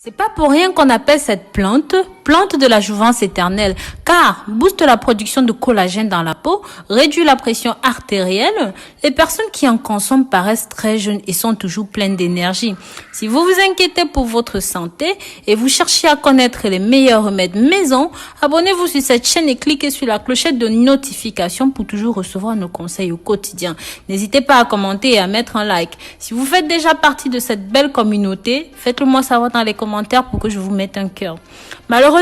C'est pas pour rien qu'on appelle cette plante de la jouvence éternelle, car booste la production de collagène dans la peau, réduit la pression artérielle. Les personnes qui en consomment paraissent très jeunes et sont toujours pleines d'énergie. Si vous vous inquiétez pour votre santé et vous cherchez à connaître les meilleurs remèdes maison, abonnez-vous sur cette chaîne et cliquez sur la clochette de notification pour toujours recevoir nos conseils au quotidien. N'hésitez pas à commenter et à mettre un like. Si vous faites déjà partie de cette belle communauté, faites-le moi savoir dans les commentaires pour que je vous mette un cœur. Malheureusement,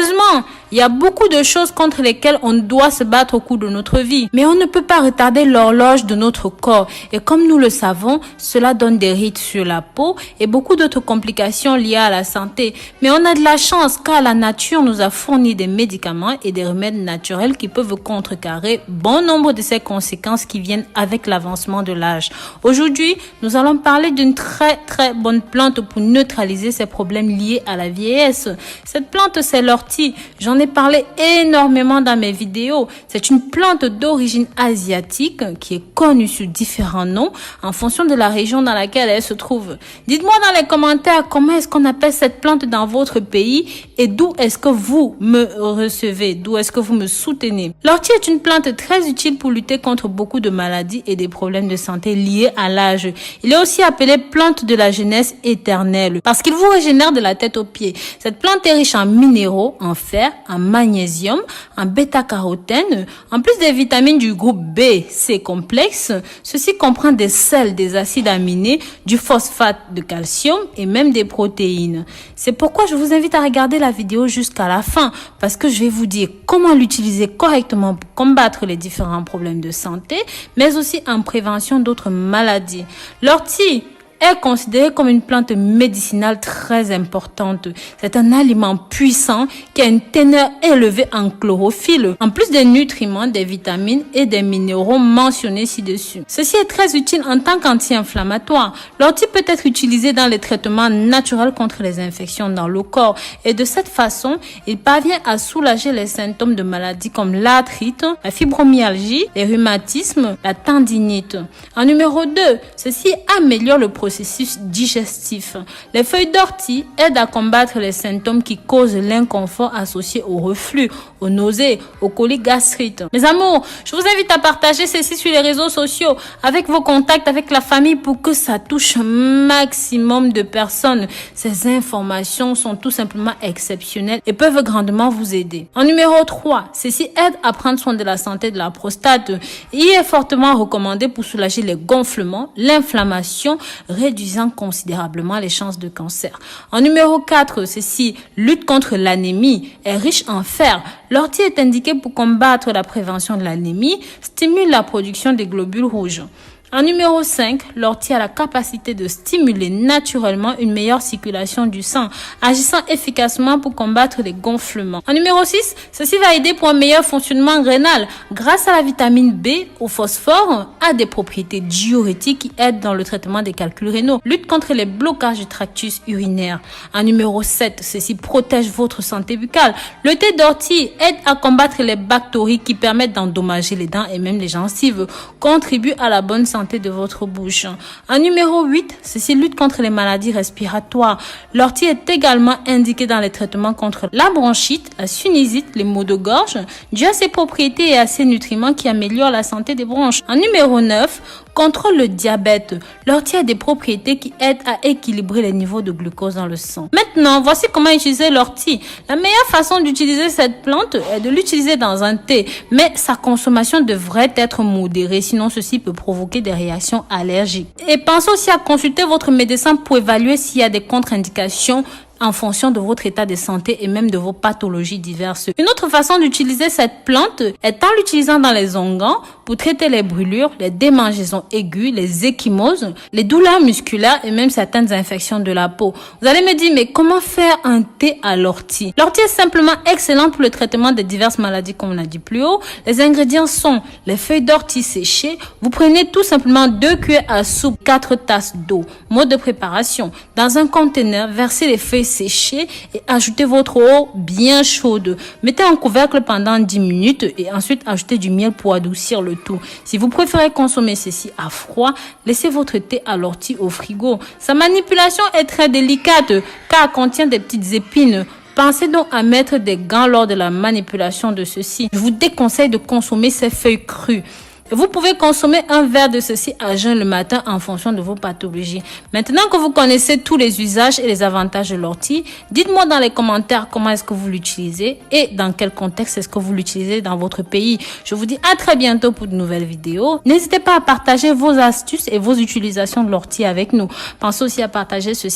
il y a beaucoup de choses contre lesquelles on doit se battre au cours de notre vie. Mais on ne peut pas retarder l'horloge de notre corps. Et comme nous le savons, cela donne des rides sur la peau et beaucoup d'autres complications liées à la santé. Mais on a de la chance car la nature nous a fourni des médicaments et des remèdes naturels qui peuvent contrecarrer bon nombre de ces conséquences qui viennent avec l'avancement de l'âge. Aujourd'hui, nous allons parler d'une très bonne plante pour neutraliser ces problèmes liés à la vieillesse. Cette plante, c'est l'ortie. J'en ai parlé énormément dans mes vidéos. C'est une plante d'origine asiatique qui est connue sous différents noms en fonction de la région dans laquelle elle se trouve. Dites-moi dans les commentaires comment est-ce qu'on appelle cette plante dans votre pays et d'où est-ce que vous me recevez, d'où est-ce que vous me soutenez. L'ortie est une plante très utile pour lutter contre beaucoup de maladies et des problèmes de santé liés à l'âge. Il est aussi appelé plante de la jeunesse éternelle parce qu'il vous régénère de la tête aux pieds. Cette plante est riche en minéraux, en fer, en magnésium, en bêta-carotène, en plus des vitamines du groupe B, C complexe. Ceci comprend des sels, des acides aminés, du phosphate de calcium et même des protéines. C'est pourquoi je vous invite à regarder la vidéo jusqu'à la fin parce que je vais vous dire comment l'utiliser correctement pour combattre les différents problèmes de santé, mais aussi en prévention d'autres maladies. L'ortie est considérée comme une plante médicinale très importante. C'est un aliment puissant qui a une teneur élevée en chlorophylle, en plus des nutriments, des vitamines et des minéraux mentionnés ci-dessus. Ceci est très utile en tant qu'anti-inflammatoire. L'ortie peut être utilisée dans les traitements naturels contre les infections dans le corps et de cette façon, il parvient à soulager les symptômes de maladies comme l'arthrite, la fibromyalgie, les rhumatismes, la tendinite. En numéro 2, ceci améliore le processus digestif. Les feuilles d'ortie aident à combattre les symptômes qui causent l'inconfort associé au reflux, aux nausées, aux coliques gastriques. Mes amours, je vous invite à partager ceci sur les réseaux sociaux, avec vos contacts, avec la famille pour que ça touche un maximum de personnes. Ces informations sont tout simplement exceptionnelles et peuvent grandement vous aider. En numéro 3, ceci aide à prendre soin de la santé de la prostate. Il est fortement recommandé pour soulager les gonflements, l'inflammation, réduisant considérablement les chances de cancer. En numéro 4, ceci lutte contre l'anémie, est riche en fer. L'ortie est indiquée pour combattre la prévention de l'anémie, stimule la production des globules rouges. En numéro 5, l'ortie a la capacité de stimuler naturellement une meilleure circulation du sang, agissant efficacement pour combattre les gonflements. En numéro 6, ceci va aider pour un meilleur fonctionnement rénal. Grâce à la vitamine B, au phosphore, a des propriétés diurétiques qui aident dans le traitement des calculs rénaux, lutte contre les blocages du tractus urinaire. En numéro 7, ceci protège votre santé buccale. Le thé d'ortie aide à combattre les bactéries qui permettent d'endommager les dents et même les gencives, contribue à la bonne santé de votre bouche. En numéro 8, ceci lutte contre les maladies respiratoires. L'ortie est également indiquée dans les traitements contre la bronchite, la sinusite, les maux de gorge, dû à ses propriétés et à ses nutriments qui améliorent la santé des bronches. En numéro 9, contrôle le diabète. L'ortie a des propriétés qui aident à équilibrer les niveaux de glucose dans le sang. Maintenant, voici comment utiliser l'ortie. La meilleure façon d'utiliser cette plante est de l'utiliser dans un thé, mais sa consommation devrait être modérée, sinon ceci peut provoquer des réactions allergiques. Et pensez aussi à consulter votre médecin pour évaluer s'il y a des contre-indications en fonction de votre état de santé et même de vos pathologies diverses. Une autre façon d'utiliser cette plante est en l'utilisant dans les onguents pour traiter les brûlures, les démangeaisons aiguës, les ecchymoses, les douleurs musculaires et même certaines infections de la peau. Vous allez me dire, mais comment faire un thé à l'ortie? L'ortie est simplement excellente pour le traitement de diverses maladies comme on a dit plus haut. Les ingrédients sont les feuilles d'ortie séchées. Vous prenez tout simplement 2 cuillères à soupe, 4 tasses d'eau. Mode de préparation. Dans un conteneur, versez les feuilles sécher et ajoutez votre eau bien chaude. Mettez en couvercle pendant 10 minutes et ensuite ajoutez du miel pour adoucir le tout. Si vous préférez consommer ceci à froid, laissez votre thé à l'ortie au frigo. Sa manipulation est très délicate car elle contient des petites épines. Pensez donc à mettre des gants lors de la manipulation de ceci. Je vous déconseille de consommer ces feuilles crues. Vous pouvez consommer un verre de ceci à jeun le matin en fonction de vos pathologies. Maintenant que vous connaissez tous les usages et les avantages de l'ortie, dites-moi dans les commentaires comment est-ce que vous l'utilisez et dans quel contexte est-ce que vous l'utilisez dans votre pays. Je vous dis à très bientôt pour de nouvelles vidéos. N'hésitez pas à partager vos astuces et vos utilisations de l'ortie avec nous. Pensez aussi à partager ceci